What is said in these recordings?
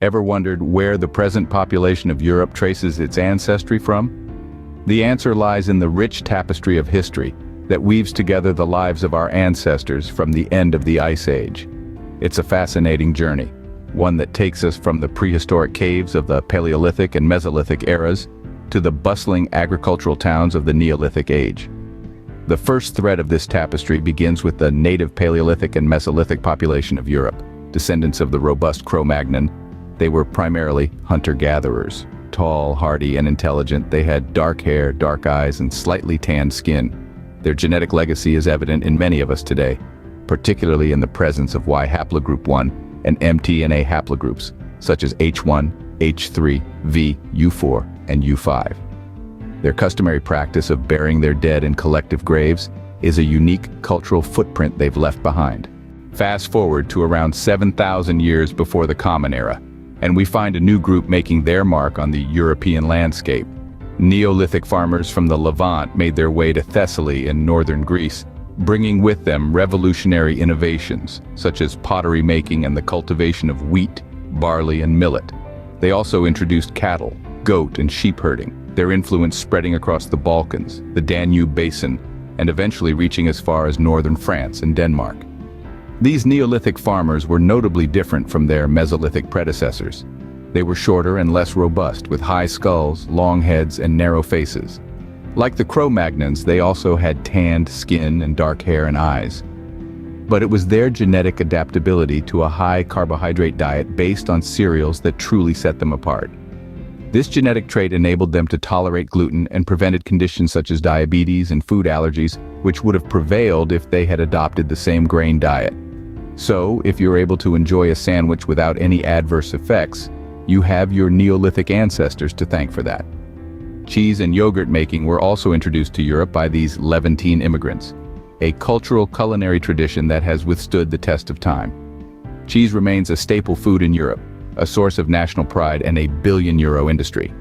Ever wondered where the present population of Europe traces its ancestry from? The answer lies in the rich tapestry of history that weaves together the lives of our ancestors from the end of the Ice Age. It's a fascinating journey, one that takes us from the prehistoric caves of the Paleolithic and Mesolithic eras to the bustling agricultural towns of the Neolithic Age. The first thread of this tapestry begins with the native Paleolithic and Mesolithic population of Europe, descendants of the robust Cro-Magnon. They were primarily hunter-gatherers. Tall, hardy, and intelligent, they had dark hair, dark eyes, and slightly tanned skin. Their genetic legacy is evident in many of us today, particularly in the presence of Y haplogroup 1 and mTNA haplogroups, such as H1, H3, V, U4, and U5. Their customary practice of burying their dead in collective graves is a unique cultural footprint they've left behind. Fast forward to around 7,000 years before the Common Era, and we find a new group making their mark on the European landscape. Neolithic farmers from the Levant made their way to Thessaly in northern Greece, bringing with them revolutionary innovations, such as pottery making and the cultivation of wheat, barley, and millet. They also introduced cattle, goat, and sheep herding, their influence spreading across the Balkans, the Danube Basin, and eventually reaching as far as northern France and Denmark. These Neolithic farmers were notably different from their Mesolithic predecessors. They were shorter and less robust, with high skulls, long heads, and narrow faces. Like the Cro-Magnons, they also had tanned skin and dark hair and eyes. But it was their genetic adaptability to a high-carbohydrate diet based on cereals that truly set them apart. This genetic trait enabled them to tolerate gluten and prevented conditions such as diabetes and food allergies, which would have prevailed if they had adopted the same grain diet. So, if you're able to enjoy a sandwich without any adverse effects, you have your Neolithic ancestors to thank for that. Cheese and yogurt making were also introduced to Europe by these Levantine immigrants, a cultural culinary tradition that has withstood the test of time. Cheese remains a staple food in Europe, a source of national pride and a billion-euro industry.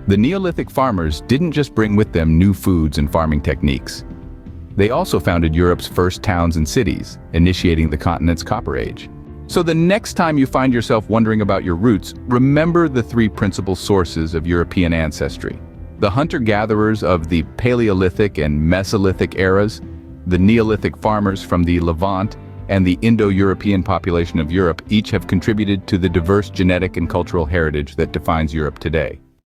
The Neolithic farmers didn't just bring with them new foods and farming techniques. They also founded Europe's first towns and cities, initiating the continent's Copper Age. So the next time you find yourself wondering about your roots, remember the three principal sources of European ancestry: the hunter-gatherers of the Paleolithic and Mesolithic eras, the Neolithic farmers from the Levant, and the Indo-European population of Europe each have contributed to the diverse genetic and cultural heritage that defines Europe today.